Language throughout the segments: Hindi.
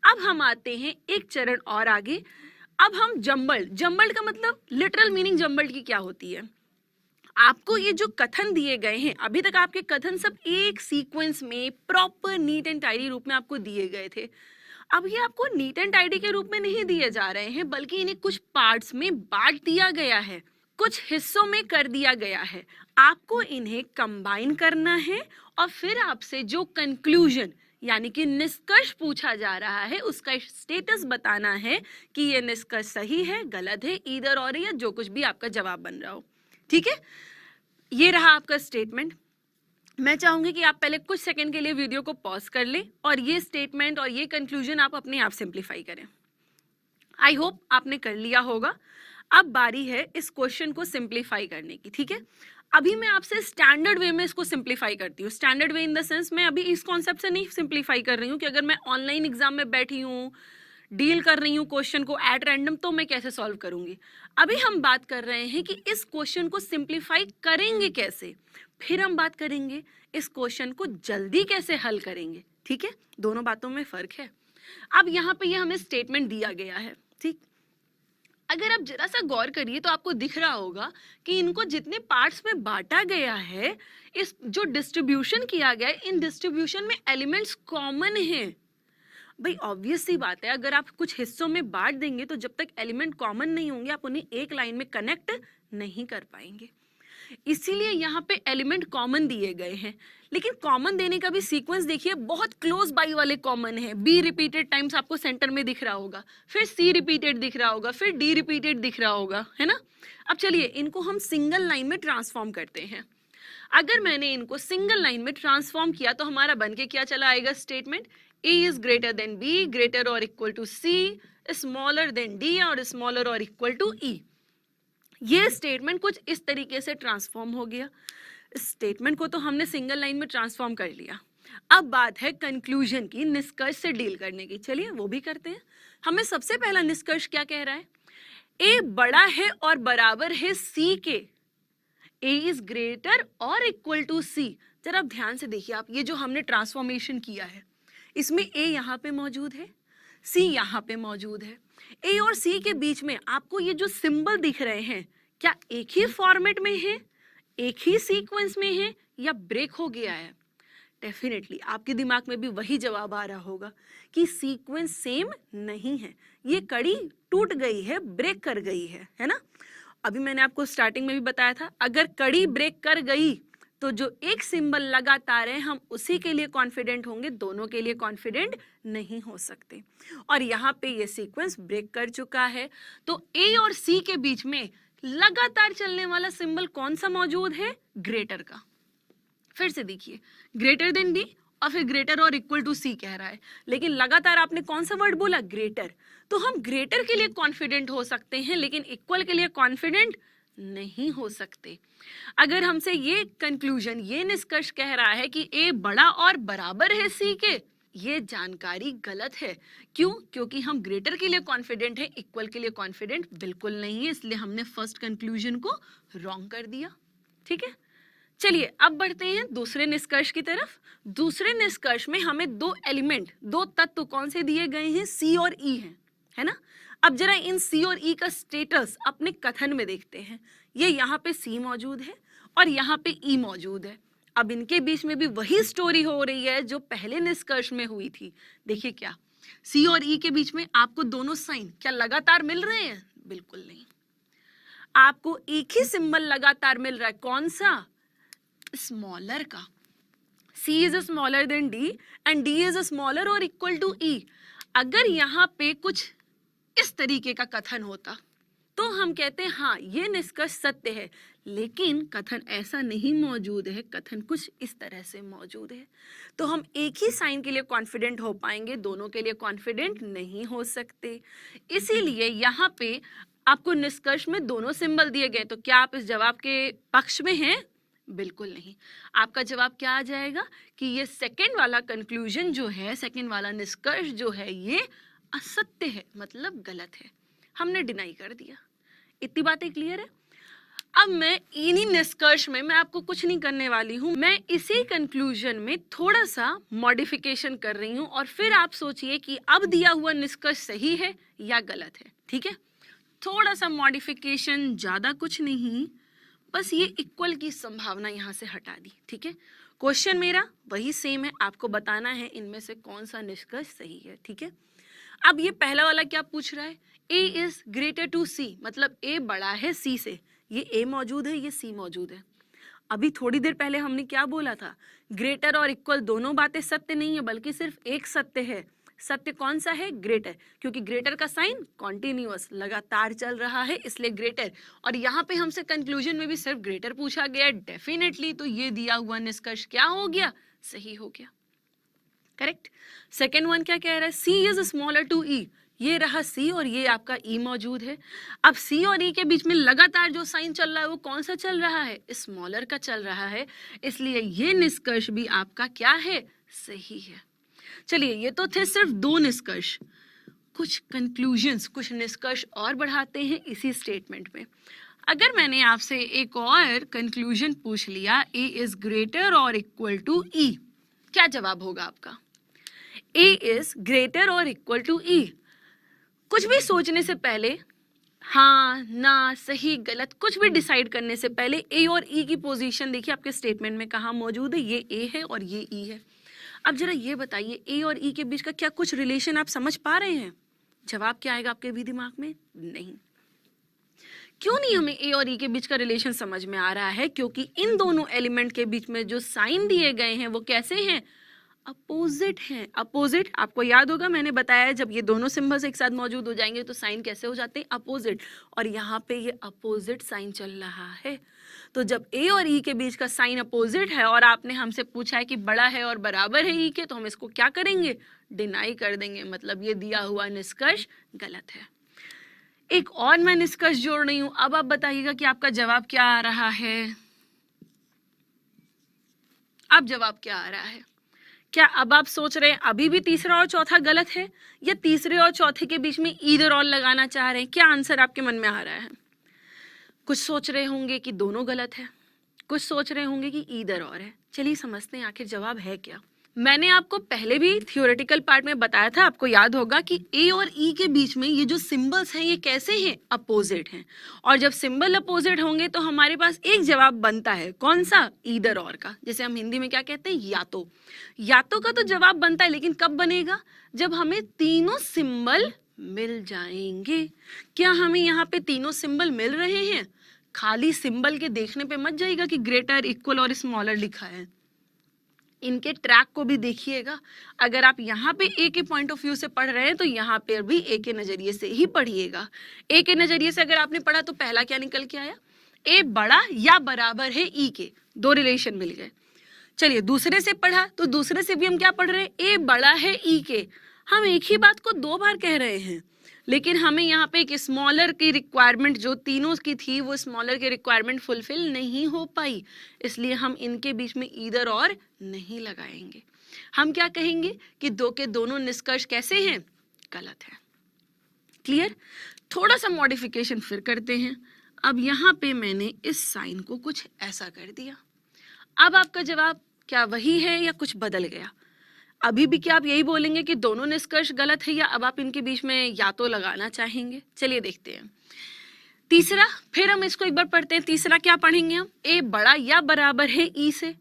अब हम आते हैं एक चरण और आगे। अब हम जम्बल्ड का मतलब लिटरल मीनिंग जम्बल्ड की क्या होती है। आपको ये जो कथन दिए गए हैं, अभी तक आपके कथन सब एक सीक्वेंस में प्रॉपर नीट एंड टाइडी रूप में आपको दिए गए थे। अब ये आपको नीट एंड टाइडी के रूप में नहीं दिए जा रहे हैं, बल्कि इन्हें कुछ पार्ट्स में बांट दिया गया है, कुछ हिस्सों में कर दिया गया है। आपको इन्हें कंबाइन करना है और फिर आपसे जो कंक्लूजन यानी कि निष्कर्ष पूछा जा रहा है उसका स्टेटस बताना है कि ये निष्कर्ष सही है, गलत है, ईदर और, या जो कुछ भी आपका जवाब बन रहा हो। ठीक है, ये रहा आपका स्टेटमेंट। मैं चाहूंगी कि आप पहले कुछ सेकंड के लिए वीडियो को पॉज कर लें और ये स्टेटमेंट और ये कंक्लूजन आप अपने आप सिंप्लीफाई करें। आई होप आपने कर लिया होगा। अब बारी है इस क्वेश्चन को सिंप्लीफाई करने की। ठीक है, अभी मैं आपसे स्टैंडर्ड वे में इसको सिंप्लीफाई करती हूँ। Standard way in the sense मैं अभी इस कॉन्सेप्ट से नहीं सिंप्लीफाई कर रही हूँ कि अगर मैं ऑनलाइन एग्जाम में बैठी हूँ, डील कर रही हूँ क्वेश्चन को एट रैंडम, तो मैं कैसे सॉल्व करूंगी। अभी हम बात कर रहे हैं कि इस क्वेश्चन को सिंप्लीफाई करेंगे कैसे, फिर हम बात करेंगे इस क्वेश्चन को जल्दी कैसे हल करेंगे। ठीक है, दोनों बातों में फर्क है। अब यहाँ पे ये हमें स्टेटमेंट दिया गया है। ठीक, अगर आप जरा सा गौर करिए तो आपको दिख रहा होगा कि इनको जितने पार्ट्स में बांटा गया है, इस जो डिस्ट्रीब्यूशन किया गया है, इन डिस्ट्रीब्यूशन में एलिमेंट्स कॉमन हैं। भाई ऑब्वियस सी बात है, अगर आप कुछ हिस्सों में बांट देंगे तो जब तक एलिमेंट कॉमन नहीं होंगे आप उन्हें एक लाइन में कनेक्ट नहीं कर पाएंगे। इसीलिए यहाँ पे एलिमेंट कॉमन दिए गए हैं। लेकिन कॉमन देने का भी सीक्वेंस देखिए, बहुत क्लोज बाई वाले कॉमन है। बी रिपीटेड टाइम्स आपको सेंटर में दिख रहा होगा, फिर सी रिपीटेड दिख रहा होगा, फिर डी रिपीटेड दिख रहा होगा, है ना। अब चलिए इनको हम सिंगल लाइन में ट्रांसफॉर्म करते हैं। अगर मैंने इनको सिंगल लाइन में ट्रांसफॉर्म किया तो हमारा बनके क्या चला आएगा statement, A is greater than B, greater or equal to C, smaller than D और smaller or equal to E। ये स्टेटमेंट कुछ इस तरीके से ट्रांसफॉर्म हो गया। स्टेटमेंट को तो हमने सिंगल लाइन में ट्रांसफॉर्म कर लिया। अब बात है कंक्लूजन की, निष्कर्ष से डील करने की। चलिए वो भी करते हैं। हमें सबसे पहला निष्कर्ष क्या कह रहा है, A बड़ा है और बराबर है C के। A is greater और equal to C। जरा ध्यान से देखिए आप, ये जो हमने ट्रांसफॉर्मेशन किया है इसमें A यहाँ पे मौजूद है, C यहाँ पे मौजूद है। A और C के बीच में आपको ये जो सिंबल दिख रहे हैं, क्या एक ही फॉर्मेट में है, एक ही सीक्वेंस में है, या ब्रेक हो गया है। डेफिनेटली आपके दिमाग में भी वही जवाब आ रहा होगा कि सीक्वेंस सेम नहीं है, ये कड़ी टूट गई है, ब्रेक कर गई है ना। अभी मैंने आपको स्टार्टिंग में भी बताया था, अगर कड़ी ब्रेक कर गई तो जो एक सिंबल लगातार है हम उसी के लिए कॉन्फिडेंट होंगे, दोनों के लिए कॉन्फिडेंट नहीं हो सकते। और यहाँ पे ये सीक्वेंस ब्रेक कर चुका है, तो ए और सी के बीच में लगातार चलने वाला सिंबल कौन सा मौजूद है, ग्रेटर का। फिर से देखिए, ग्रेटर देन डी और फिर ग्रेटर और इक्वल टू सी कह रहा है, लेकिन लगातार आपने कौन सा वर्ड बोला, ग्रेटर। तो हम ग्रेटर के लिए कॉन्फिडेंट हो सकते हैं लेकिन इक्वल के लिए कॉन्फिडेंट नहीं हो सकते। अगर हमसे ये कंक्लूजन, ये निष्कर्ष कह रहा है कि ए बड़ा और बराबर है सी के, ये जानकारी गलत है। क्यों? क्योंकि हम ग्रेटर के लिए कॉन्फिडेंट है, इक्वल के लिए कॉन्फिडेंट बिल्कुल नहीं है, इसलिए हमने फर्स्ट कंक्लूजन को रॉन्ग कर दिया। ठीक है, चलिए अब बढ़ते हैं दूसरे निष्कर्ष की तरफ। दूसरे निष्कर्ष में हमें दो एलिमेंट, दो तत्व कौन से दिए गए हैं, सी और ई हैं, है ना। अब जरा इन सी और ई का स्टेटस अपने कथन में देखते हैं। ये यहाँ पे सी मौजूद है और यहाँ पे ई मौजूद है। अब इनके बीच में भी वही स्टोरी हो रही है जो पहले निष्कर्ष में हुई थी। देखिए क्या, सी और ई के बीच में आपको दोनों साइन क्या लगातार मिल रहे हैं, बिल्कुल नहीं। आपको एक ही सिंबल लगातार मिल रहा है, कौन सा, स्मॉलर का। C is smaller than D and D is smaller or equal to E। अगर यहाँ पे कुछ इस तरीके का कथन होता तो हम कहते हैं हाँ ये निष्कर्ष सत्य है, लेकिन कथन ऐसा नहीं मौजूद है, कथन कुछ इस तरह से मौजूद है। तो हम एक ही साइन के लिए कॉन्फिडेंट हो पाएंगे, दोनों के लिए कॉन्फिडेंट नहीं हो सकते। इसीलिए यहाँ पे आपको निष्कर्ष में दोनों सिंबल दिए गए, तो क्या आप इस जवाब के पक्ष में हैं, बिल्कुल नहीं। आपका जवाब क्या आ जाएगा कि ये सेकंड वाला कंक्लूजन जो है, सेकंड वाला निष्कर्ष जो है, ये असत्य है, मतलब गलत है, हमने डिनाई कर दिया। इतनी बातें क्लियर है। अब मैं इन्हीं निष्कर्ष में मैं आपको कुछ नहीं करने वाली हूँ, मैं इसी कंक्लूजन में थोड़ा सा मॉडिफिकेशन कर रही हूँ और फिर आप सोचिए कि अब दिया हुआ निष्कर्ष सही है या गलत है। ठीक है, थोड़ा सा मॉडिफिकेशन, ज्यादा कुछ नहीं, बस ये इक्वल की संभावना यहाँ से हटा दी। ठीक है, क्वेश्चन मेरा वही सेम है, आपको बताना है इनमें से कौन सा निष्कर्ष सही है। ठीक है, अब ये पहला वाला क्या पूछ रहा है, A is greater to C, मतलब A बड़ा है C से। ये A मौजूद है, ये C मौजूद है। अभी थोड़ी देर पहले हमने क्या बोला था, ग्रेटर और इक्वल दोनों बातें सत्य नहीं है, बल्कि सिर्फ एक सत्य है। सत्य कौन सा है, ग्रेटर, क्योंकि ग्रेटर का साइन कॉन्टिन्यूअस, लगातार चल रहा है, इसलिए ग्रेटर। और यहाँ पे हमसे कंक्लूजन में भी सिर्फ ग्रेटर पूछा गया, डेफिनेटली तो ये दिया हुआ निष्कर्ष क्या हो गया, सही हो गया। करेक्ट। सेकेंड वन क्या कह रहा है, C is smaller to E, ये रहा C और ये आपका E मौजूद है। अब C और E के बीच में लगातार जो साइन चल रहा है वो कौन सा चल रहा है, स्मॉलर का चल रहा है, इसलिए ये निष्कर्ष भी आपका क्या है, सही है। चलिए, ये तो थे सिर्फ दो निष्कर्ष, कुछ कंक्लूजन्स, कुछ निष्कर्ष और बढ़ाते हैं इसी स्टेटमेंट में। अगर मैंने आपसे एक और कंक्लूजन पूछ लिया, A इज ग्रेटर और इक्वल टू E, क्या जवाब होगा आपका, A इज ग्रेटर और इक्वल टू E। कुछ भी सोचने से पहले, हाँ ना, सही गलत, कुछ भी डिसाइड करने से पहले A और E की पोजीशन देखिए आपके स्टेटमेंट में कहाँ मौजूद है, ये A है और ये E है। अब जरा ये बताइए, A और E के बीच का क्या कुछ रिलेशन आप समझ पा रहे हैं? जवाब क्या आएगा आपके भी दिमाग में, नहीं। क्यों नहीं हमें A और E के बीच का रिलेशन समझ में आ रहा है, क्योंकि इन दोनों एलिमेंट के बीच में जो साइन दिए गए हैं वो कैसे हैं, अपोजिट हैं। अपोजिट आपको याद होगा, मैंने बताया जब ये दोनों सिंबल्स एक साथ मौजूद हो जाएंगे तो साइन कैसे हो जाते हैं, अपोजिट। और यहाँ पे ये अपोजिट साइन चल रहा है, तो जब A और E के बीच का साइन अपोजिट है और आपने हमसे पूछा है कि बड़ा है और बराबर है E के, तो हम इसको क्या करेंगे, डिनाई कर देंगे, मतलब ये दिया हुआ निष्कर्ष गलत है। एक और मैं निष्कर्ष जोड़ रही हूं, अब आप बताइएगा कि आपका जवाब क्या आ रहा है। अब जवाब क्या आ रहा है, क्या अब आप सोच रहे हैं अभी भी तीसरा और चौथा गलत है, या तीसरे और चौथे के बीच में ईदर और लगाना चाह रहे हैं, क्या आंसर आपके मन में आ रहा है? कुछ सोच रहे होंगे कि दोनों गलत है, कुछ सोच रहे होंगे कि ईदर और है। चलिए समझते हैं आखिर जवाब है क्या। मैंने आपको पहले भी थियोरेटिकल पार्ट में बताया था, आपको याद होगा कि A और E के बीच में ये जो सिंबल्स हैं ये कैसे हैं, अपोजिट हैं। और जब सिंबल अपोजिट होंगे तो हमारे पास एक जवाब बनता है, कौन सा, ईदर और का, जैसे हम हिंदी में क्या कहते हैं, या तो का तो जवाब बनता है, लेकिन कब बनेगा, जब हमें तीनों सिंबल मिल जाएंगे। क्या हमें यहाँ पे तीनों सिंबल मिल रहे हैं? खाली सिंबल के देखने पे मत जाइएगा कि ग्रेटर, इक्वल और स्मॉलर लिखा है, इनके ट्रैक को भी देखिएगा। अगर आप यहाँ पे ए के पॉइंट ऑफ व्यू से पढ़ रहे हैं तो यहाँ पे भी ए के नजरिए से ही पढ़िएगा। ए के नजरिए से अगर आपने पढ़ा तो पहला क्या निकल के आया, ए बड़ा या बराबर है ई के, दो रिलेशन मिल गए। चलिए दूसरे से पढ़ा तो दूसरे से भी हम क्या पढ़ रहे हैं, ए बड़ा है ई के। हम एक ही बात को दो बार कह रहे हैं, लेकिन हमें यहाँ पे एक स्मॉलर की रिक्वायरमेंट जो तीनों की थी वो स्मॉलर की रिक्वायरमेंट फुलफिल नहीं हो पाई, इसलिए हम इनके बीच में ईदर और नहीं लगाएंगे। हम क्या कहेंगे कि दो के दोनों निष्कर्ष कैसे हैं, गलत है। क्लियर? थोड़ा सा मॉडिफिकेशन फिर करते हैं। अब यहाँ पे मैंने इस साइन को कुछ ऐसा कर दिया। अब आपका जवाब क्या वही है या कुछ बदल गया? अभी भी क्या आप यही बोलेंगे कि दोनों निष्कर्ष गलत है, या अब आप इनके बीच में या तो लगाना चाहेंगे? चलिए देखते हैं। तीसरा, फिर हम इसको एक बार पढ़ते हैं। तीसरा क्या पढ़ेंगे हम, ए बड़ा या बराबर है ई से,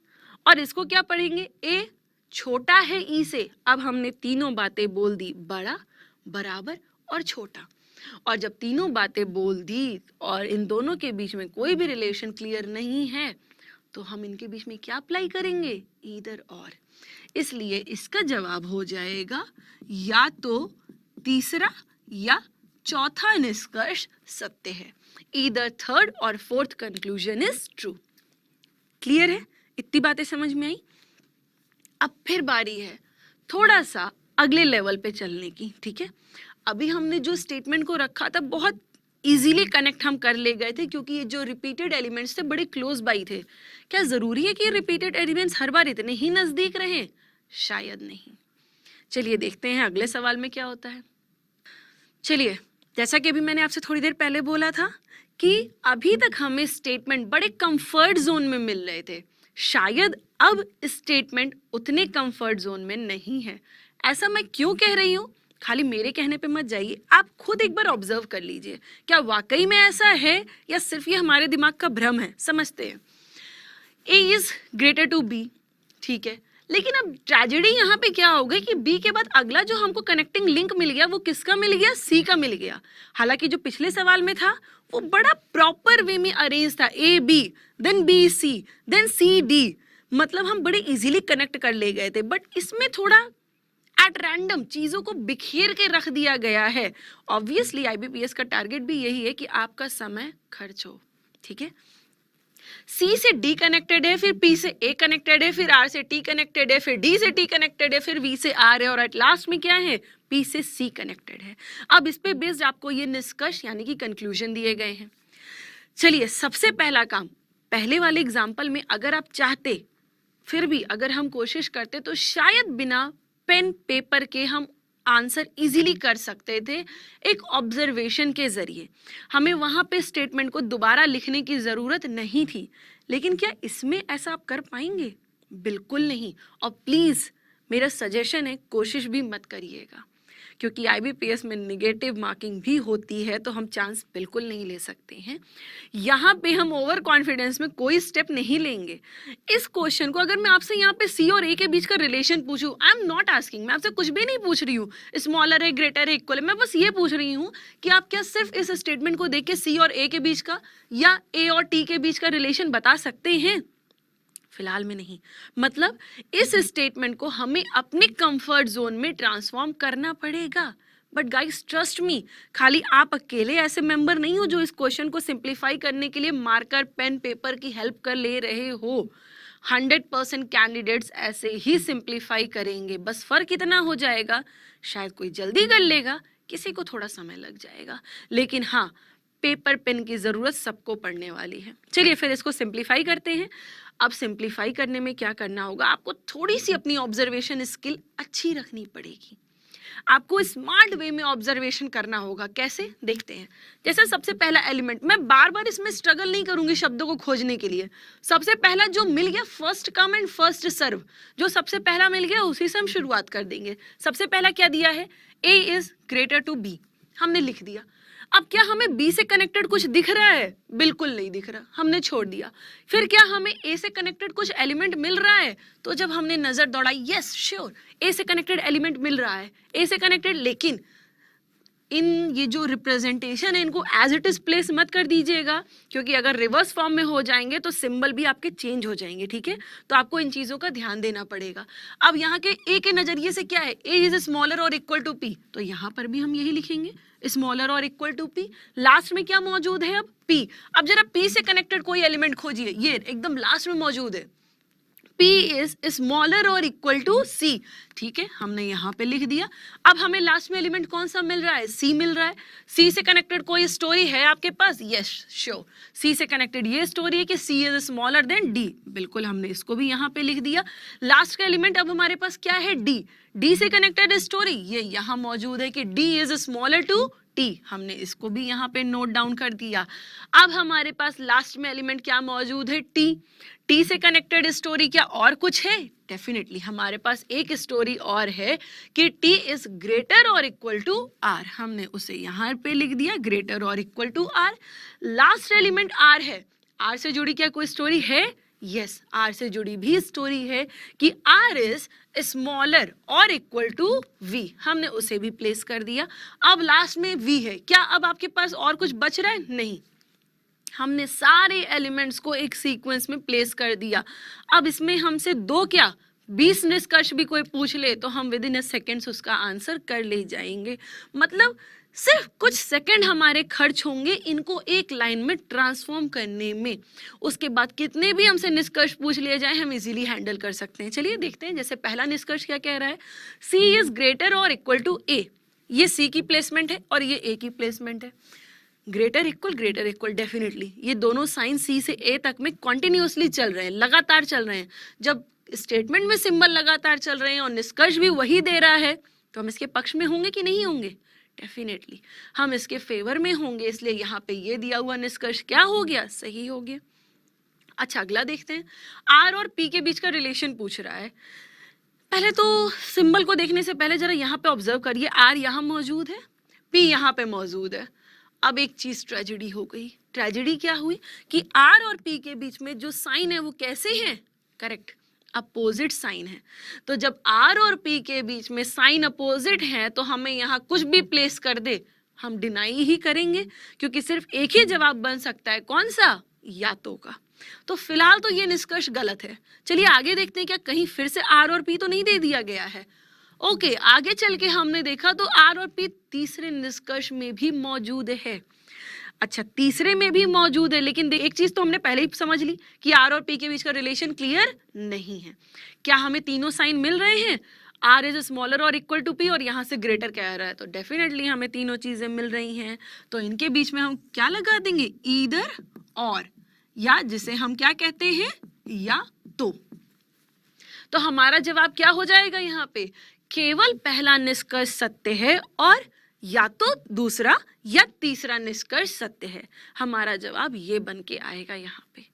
और इसको क्या पढ़ेंगे, ए छोटा है ई से। अब हमने तीनों बातें बोल दी, बड़ा, बराबर और छोटा। और जब तीनों बातें बोल दी और इन दोनों के बीच में कोई भी रिलेशन क्लियर नहीं है, तो हम इनके बीच में क्या अप्लाई करेंगे, ईदर और। इसलिए इसका जवाब हो जाएगा या तो तीसरा या चौथा निष्कर्ष सत्य है। ईदर थर्ड और fourth conclusion is true. Clear है? इतनी बातें समझ में आई? अब फिर बारी है थोड़ा सा अगले लेवल पे चलने की। ठीक है, अभी हमने जो स्टेटमेंट को रखा था बहुत इजीली कनेक्ट हम कर ले गए थे, क्योंकि ये जो रिपीटेड एलिमेंट्स थे बड़े क्लोज बाई थे। क्या जरूरी है कि रिपीटेड एलिमेंट्स हर बार इतने ही नजदीक रहें? शायद नहीं। चलिए देखते हैं अगले सवाल में क्या होता है। चलिए, जैसा कि अभी मैंने आपसे थोड़ी देर पहले बोला था कि अभी तक हमें स्टेटमेंट बड़े कंफर्ट जोन में मिल रहे थे, शायद अब स्टेटमेंट उतने कंफर्ट जोन में नहीं है। ऐसा मैं क्यों कह रही हूँ, खाली मेरे कहने पे मत जाइए, आप खुद एक बार ऑब्जर्व कर लीजिए, क्या वाकई में ऐसा है या सिर्फ ये हमारे दिमाग का भ्रम है। समझते हैं, A is greater to B, ठीक है, लेकिन अब ट्रेजेडी यहाँ पे क्या हो गई कि B के बाद अगला जो हमको कनेक्टिंग लिंक मिल गया वो किसका मिल गया, C का मिल गया। हालांकि जो पिछले सवाल में था वो बड़ा प्रॉपर वे में अरेंज था, A B then B C then C D, मतलब हम बड़े इजीली कनेक्ट कर ले गए थे, बट इसमें थोड़ा एट रैंडम चीजों को बिखेर के रख दिया गया है। ऑब्वियसली IBPS का टारगेट भी यही है कि आपका समय खर्च हो, ठीक है। C से D कनेक्टेड है, फिर P से A कनेक्टेड है, फिर R से T कनेक्टेड है, फिर D से T कनेक्टेड है, फिर V से R है, और एट लास्ट में क्या है, P से C कनेक्टेड है। अब इस पे बेस्ड आपको ये निष्कर्ष यानी कि कंक्लूजन दिए गए हैं। चलिए, सबसे पहला काम, पहले वाले एग्जाम्पल में अगर आप चाहते, फिर भी अगर हम कोशिश करते तो शायद बिना पेन पेपर के हम आंसर इजीली कर सकते थे एक ऑब्जर्वेशन के जरिए। हमें वहां पे स्टेटमेंट को दोबारा लिखने की जरूरत नहीं थी, लेकिन क्या इसमें ऐसा आप कर पाएंगे? बिल्कुल नहीं। और प्लीज मेरा सजेशन है, कोशिश भी मत करिएगा, क्योंकि IBPS में निगेटिव मार्किंग भी होती है, तो हम चांस बिल्कुल नहीं ले सकते हैं। यहाँ पे हम ओवर कॉन्फिडेंस में कोई स्टेप नहीं लेंगे। इस क्वेश्चन को अगर मैं आपसे यहाँ पे C और A के बीच का रिलेशन पूछूं, आई एम नॉट आस्किंग, मैं आपसे कुछ भी नहीं पूछ रही हूँ स्मॉलर है, ग्रेटर है, इक्वल है, मैं बस ये पूछ रही हूँ कि आप क्या सिर्फ इस स्टेटमेंट को देख के C और A के बीच का या A और T के बीच का रिलेशन बता सकते हैं? फिलहाल में नहीं। मतलब इस स्टेटमेंट को हमें अपने कंफर्ट जोन में ट्रांसफॉर्म करना पड़ेगा। बट गाइस ट्रस्ट मी, खाली आप अकेले ऐसे मेंबर नहीं हो जो इस क्वेश्चन को सिंप्लीफाई करने के लिए मार्कर पेन पेपर की हेल्प कर ले रहे हो। 100% कैंडिडेट्स ऐसे ही सिंप्लीफाई करेंगे, बस फर्क इतना हो जाएगा, शायद कोई जल्दी कर लेगा, किसी को थोड़ा समय लग जाएगा, लेकिन हाँ, पेपर पेन की जरूरत सबको पड़ने वाली है। चलिए फिर इसको सिंप्लीफाई करते हैं। अब सिंप्लीफाई करने में क्या करना होगा, आपको थोड़ी सी अपनी ऑब्जर्वेशन स्किल अच्छी रखनी पड़ेगी। आपको स्मार्ट वे में ऑब्जर्वेशन करना होगा। कैसे, देखते हैं। जैसे सबसे पहला एलिमेंट, मैं बार बार इसमें स्ट्रगल नहीं करूंगी शब्दों को खोजने के लिए। सबसे पहला जो मिल गया, first come and first serve, जो सबसे पहला मिल गया उसी से हम शुरुआत कर देंगे। सबसे पहला क्या दिया है, A is greater to B, हमने लिख दिया। अब क्या हमें B से कनेक्टेड कुछ दिख रहा है? बिल्कुल नहीं दिख रहा, हमने छोड़ दिया। फिर क्या हमें A से कनेक्टेड कुछ एलिमेंट मिल रहा है? तो जब हमने नजर दौड़ाई, यस श्योर A से कनेक्टेड एलिमेंट मिल रहा है, A से कनेक्टेड, लेकिन इन ये जो रिप्रेजेंटेशन है इनको एज इट इज प्लेस मत कर दीजिएगा, क्योंकि अगर रिवर्स फॉर्म में हो जाएंगे तो सिंबल भी आपके चेंज हो जाएंगे, ठीक है। तो आपको इन चीजों का ध्यान देना पड़ेगा। अब यहाँ के A के नजरिए से क्या है, A इज स्मॉलर और इक्वल टू P, तो यहाँ पर भी हम यही लिखेंगे, स्मॉलर और इक्वल टू P। लास्ट में क्या मौजूद है अब, P। अब जरा P से कनेक्टेड कोई एलिमेंट खोजिए, ये एकदम लास्ट में मौजूद है, P इज स्मॉलर और इक्वल टू C, ठीक है, हमने यहाँ पे लिख दिया। अब हमें लास्ट में एलिमेंट कौन सा मिल रहा है, C मिल रहा है। C से कनेक्टेड कोई स्टोरी है आपके पास, यस श्योर, C से कनेक्टेड ये स्टोरी है कि C is smaller then D, बिल्कुल हमने इसको भी यहाँ पे लिख दिया। लास्ट का एलिमेंट अब हमारे पास क्या है, D से कनेक्टेड स्टोरी ये यहाँ मौजूद है कि D is smaller to T, हमने इसको भी यहाँ पे नोट डाउन कर दिया। अब हमारे पास लास्ट में एलिमेंट क्या मौजूद है, T से कनेक्टेड स्टोरी क्या और कुछ है? डेफिनेटली हमारे पास एक स्टोरी और है कि T इज ग्रेटर और इक्वल टू R, हमने उसे यहाँ पे लिख दिया, ग्रेटर और equal to R। Last element R है, R से जुड़ी क्या कोई स्टोरी है? यस, R से जुड़ी भी स्टोरी है कि R इज स्मॉलर और इक्वल टू V, हमने उसे भी प्लेस कर दिया। अब लास्ट में V है, क्या अब आपके पास और कुछ बच रहा है? नहीं, हमने सारे एलिमेंट्स को एक सीक्वेंस में प्लेस कर दिया। अब इसमें हमसे दो क्या 20 निष्कर्ष भी कोई पूछ ले तो हम विद इन अ सेकेंड्स उसका आंसर कर ले जाएंगे। मतलब सिर्फ कुछ सेकंड हमारे खर्च होंगे इनको एक लाइन में ट्रांसफॉर्म करने में। उसके बाद कितने भी हमसे निष्कर्ष पूछ लिए जाए हम इजीली हैंडल कर सकते हैं। चलिए देखते हैं, जैसे पहला निष्कर्ष क्या कह रहा है, C इज ग्रेटर और इक्वल टू A, ये C की प्लेसमेंट है और ये A की प्लेसमेंट है। ग्रेटर इक्वल डेफिनेटली ये दोनों साइन C से A तक में कॉन्टिन्यूसली चल रहे हैं, लगातार चल रहे हैं। जब स्टेटमेंट में सिंबल लगातार चल रहे हैं और निष्कर्ष भी वही दे रहा है तो हम इसके पक्ष में होंगे कि नहीं होंगे? डेफिनेटली हम इसके फेवर में होंगे, इसलिए यहाँ पे ये दिया हुआ निष्कर्ष क्या हो गया, सही हो गया। अच्छा अगला देखते हैं, आर और पी के बीच का रिलेशन पूछ रहा है। पहले तो सिंबल को देखने से पहले जरा यहाँ पे ऑब्जर्व करिए, आर यहाँ मौजूद है, पी यहाँ पे मौजूद है। अब एक चीज ट्रेजेडी हो गई। ट्रेजेडी क्या हुई कि आर और पी के बीच में जो साइन है वो कैसे है, करेक्ट, अपोजिट साइन है। तो जब आर और पी के बीच में साइन अपोजिट है तो हमें यहाँ कुछ भी प्लेस कर दे हम डिनाई ही करेंगे, क्योंकि सिर्फ एक ही जवाब बन सकता है, कौन सा, या तो का। तो फिलहाल तो ये निष्कर्ष गलत है। चलिए आगे देखते हैं, क्या कहीं फिर से आर और पी तो नहीं दे दिया गया है। ओके, आगे चल के हमने देखा तो आर और पी तीसरे निष्कर्ष में भी मौजूद है। अच्छा तीसरे में भी मौजूद है, लेकिन एक चीज तो हमने पहले ही समझ ली कि आर और पी के बीच का रिलेशन क्लियर नहीं है। क्या हमें तीनों साइन मिल रहे हैं, आर इज स्मॉलर और इक्वल टू पी और यहाँ से ग्रेटर कह रहा है, तो डेफिनेटली हमें तीनों चीजें मिल रही हैं। तो इनके बीच में हम क्या लगा देंगे, ईदर और, या जिसे हम क्या कहते हैं, या तो हमारा जवाब क्या हो जाएगा, यहाँ पे केवल पहला निष्कर्ष सत्य है और या तो दूसरा या तीसरा निष्कर्ष सत्य है। हमारा जवाब ये बन के आएगा यहाँ पे।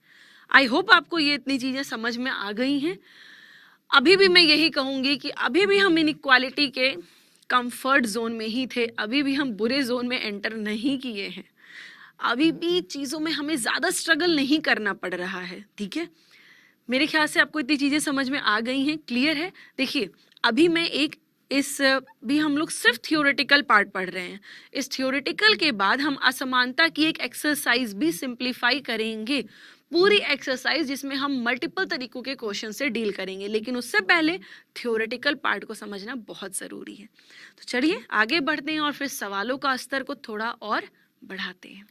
आई होप आपको ये इतनी चीजें समझ में आ गई हैं। अभी भी मैं यही कहूंगी कि अभी भी हम इनइक्वालिटी के कंफर्ट जोन में ही थे, अभी भी हम बुरे जोन में एंटर नहीं किए हैं, अभी भी चीजों में हमें ज्यादा स्ट्रगल नहीं करना पड़ रहा है। ठीक है, मेरे ख्याल से आपको इतनी चीजें समझ में आ गई हैं, क्लियर है। देखिए अभी मैं भी हम लोग सिर्फ थियोरेटिकल पार्ट पढ़ रहे हैं। इस थियोरेटिकल के बाद हम असमानता की एक एक्सरसाइज भी सिंप्लीफाई करेंगे, पूरी एक्सरसाइज जिसमें हम मल्टीपल तरीकों के क्वेश्चन से डील करेंगे, लेकिन उससे पहले थियोरेटिकल पार्ट को समझना बहुत ज़रूरी है। तो चलिए आगे बढ़ते हैं और फिर सवालों का स्तर को थोड़ा और बढ़ाते हैं।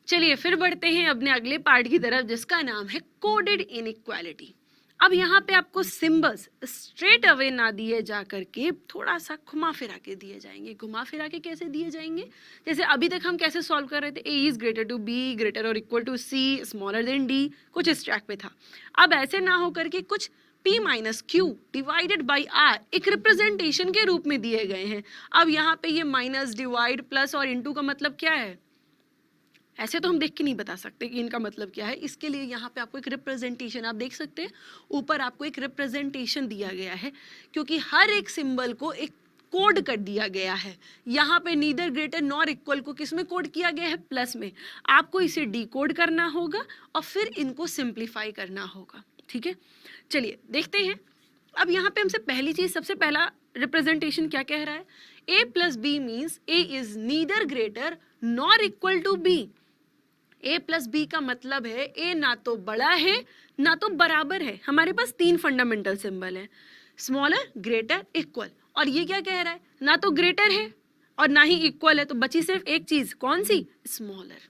चलिए फिर बढ़ते हैं अपने अगले पार्ट की तरफ, जिसका नाम है कोडेड इनइक्वालिटी। अब यहाँ पे आपको सिंबल्स स्ट्रेट अवे ना दिए जा करके थोड़ा सा घुमा फिरा के दिए जाएंगे। घुमा फिरा के कैसे दिए जाएंगे, जैसे अभी तक हम कैसे सॉल्व कर रहे थे, A is greater to B, greater और equal to C, smaller than D, कुछ इस ट्रैक पे था। अब ऐसे ना हो करके कुछ P minus Q divided by R एक रिप्रेजेंटेशन के रूप में दिए गए हैं। अब यहाँ पे ये माइनस, डिवाइड, प्लस और इंटू का मतलब क्या है, ऐसे तो हम देख के नहीं बता सकते कि इनका मतलब क्या है। इसके लिए यहाँ पे आपको एक रिप्रेजेंटेशन, आप देख सकते हैं ऊपर आपको एक रिप्रेजेंटेशन दिया गया है, क्योंकि हर एक सिंबल को एक कोड कर दिया गया है। यहाँ पे नीदर, ग्रेटर, नॉर इक्वल को किस में कोड किया गया है, प्लस में। आपको इसे डिकोड करना होगा और फिर इनको सिंप्लीफाई करना होगा। ठीक है, चलिए देखते हैं। अब यहाँ पे हमसे पहली चीज, सबसे पहला रिप्रेजेंटेशन क्या कह रहा है, a plus b means a is neither greater nor equal to b। a plus b का मतलब है a ना तो बड़ा है ना तो बराबर है। हमारे पास तीन फंडामेंटल सिंबल है, स्मॉलर, ग्रेटर, इक्वल, और ये क्या कह रहा है, ना तो ग्रेटर है और ना ही इक्वल है, तो बची सिर्फ एक चीज, कौन सी, स्मॉलर।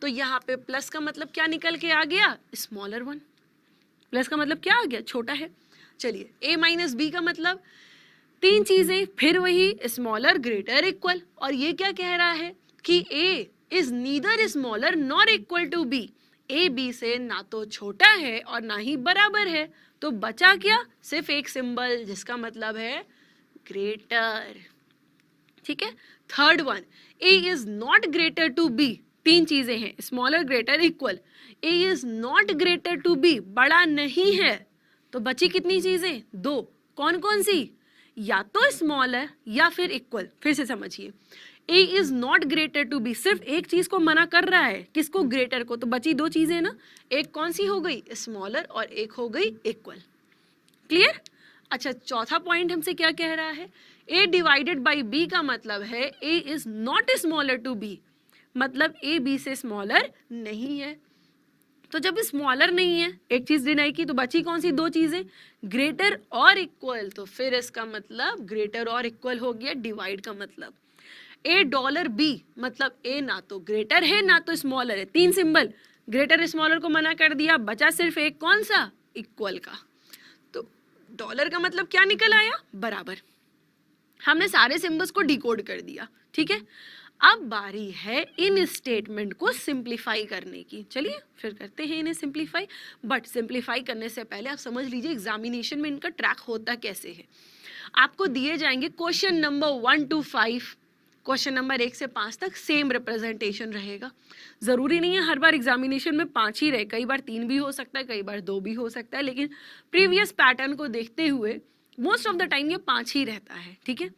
तो यहाँ पे प्लस का मतलब क्या निकल के आ गया, स्मॉलर वन। प्लस का मतलब क्या आ गया, छोटा है। चलिए a माइनस बी का मतलब तीन चीजें, फिर वही स्मॉलर, ग्रेटर, इक्वल, और ये क्या कह रहा है कि a is neither smaller nor equal to b। a b से ना तो छोटा है और ना ही बराबर है, तो बचा क्या, सिर्फ एक सिंबल जिसका मतलब है ग्रेटर। ठीक है, third one, a is not greater to b। तीन चीजें हैं, smaller, greater, equal. a is not greater to b, बड़ा नहीं है, तो बची कितनी चीजें, दो, कौन कौन सी, या तो स्मॉलर या फिर इक्वल। फिर से समझिए, a is not greater to b, सिर्फ एक चीज को मना कर रहा है, किसको, ग्रेटर को, तो बची दो चीजें ना, एक कौन सी हो गई, स्मॉलर, और एक हो गई इक्वल। क्लियर। अच्छा चौथा पॉइंट हमसे क्या कह रहा है, a डिवाइडेड बाई b का मतलब है a is not smaller to b, मतलब a b से स्मॉलर नहीं है। तो जब स्मॉलर नहीं है, एक चीज डिनाई की, तो बची कौन सी, दो चीजें, ग्रेटर और इक्वल, तो फिर इसका मतलब ग्रेटर और इक्वल हो गया। डिवाइड का मतलब a डॉलर b, मतलब a ना तो ग्रेटर है ना तो स्मॉलर है, तीन सिंबल, ग्रेटर स्मॉलर को मना कर दिया, बचा सिर्फ एक, कौन सा, इक्वल का। तो डॉलर का मतलब क्या निकल आया, बराबर। हमने सारे सिंबल्स को डिकोड कर दिया। ठीक है, अब बारी है इन स्टेटमेंट को सिंप्लीफाई करने की। चलिए फिर करते हैं इन्हें सिंप्लीफाई, बट सिंप्लीफाई करने से पहले आप समझ लीजिए एग्जामिनेशन में इनका ट्रैक होता कैसे है। आपको दिए जाएंगे question number 1 to 5, question number 1 से 5 तक सेम रिप्रेजेंटेशन रहेगा। ज़रूरी नहीं है हर बार एग्जामिनेशन में 5 ही रहे, कई बार 3 भी हो सकता है, कई बार 2 भी हो सकता है, लेकिन प्रीवियस पैटर्न को देखते हुए मोस्ट ऑफ द टाइम ये 5 ही रहता है। ठीक है,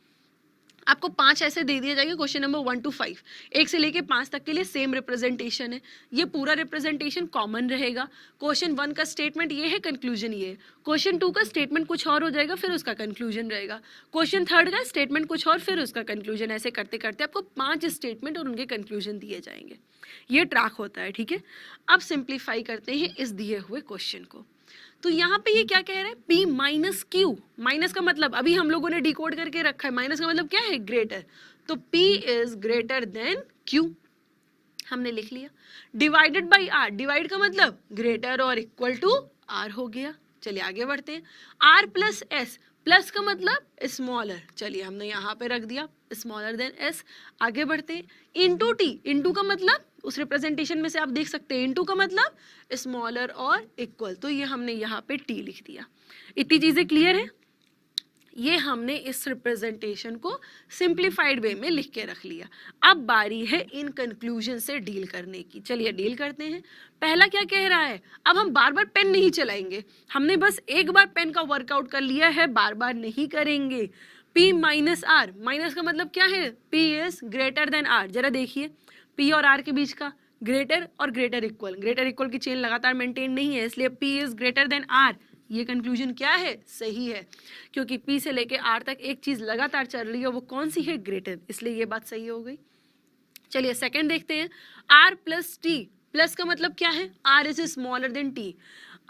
आपको 5 ऐसे दे दिए जाएंगे क्वेश्चन नंबर 1 to 5, 1 से लेके 5 तक के लिए सेम रिप्रेजेंटेशन है, ये पूरा रिप्रेजेंटेशन कॉमन रहेगा। क्वेश्चन 1 का स्टेटमेंट ये है, कंक्लूजन ये है। क्वेश्चन 2 का स्टेटमेंट कुछ और हो जाएगा, फिर उसका कंक्लूजन रहेगा। क्वेश्चन 3 का स्टेटमेंट कुछ और, फिर उसका कंक्लूजन। ऐसे करते करते आपको 5 स्टेटमेंट और उनके कंक्लूजन दिए जाएंगे। ये ट्रैक होता है। ठीक है, अब सिंप्लीफाई करते हैं इस दिए हुए क्वेश्चन को। तो यहाँ पे ये क्या कह रहा है, P माइनस क्यू। माइनस का मतलब अभी हम लोगों ने डिकोड करके रखा है, माइनस का मतलब क्या है, ग्रेटर। तो P is greater than Q, हमने लिख लिया। डिवाइडेड बाई R, डिवाइड का मतलब ग्रेटर और इक्वल टू R हो गया। चलिए आगे बढ़ते हैं। R प्लस S, प्लस का मतलब स्मॉलर, चलिए हमने यहाँ पे रख दिया स्मॉलर देन S। आगे बढ़ते हैं। इंटू T, इंटू का मतलब उस रिप्रेजेंटेशन में से आप देख सकते हैं इंटू का मतलब स्मॉलर और इक्वल, तो ये हमने यहाँ पे T लिख दिया। इतनी चीजें क्लियर है। ये हमने इस रिप्रेजेंटेशन को सिंप्लीफाइड वे में लिख के रख लिया। अब बारी है इन कंक्लूजन से डील करने की। चलिए डील करते हैं। पहला क्या कह रहा है, अब हम बार बार पेन नहीं चलाएंगे, हमने बस एक बार पेन का वर्कआउट कर लिया है, बार बार नहीं करेंगे। P माइनस आर, माइनस का मतलब क्या है, P is greater than R। जरा देखिए P और R के बीच का ग्रेटर और ग्रेटर इक्वल, ग्रेटर इक्वल की चेन लगातार मेंटेन नहीं है, इसलिए P is greater than R। ये कंक्लूजन क्या है, सही है, क्योंकि P से लेके R तक एक चीज लगातार चल रही है, वो कौन सी है, ग्रेटर, इसलिए ये बात सही हो गई। चलिए सेकंड देखते हैं। R प्लस T, प्लस का मतलब क्या है, R is smaller then T।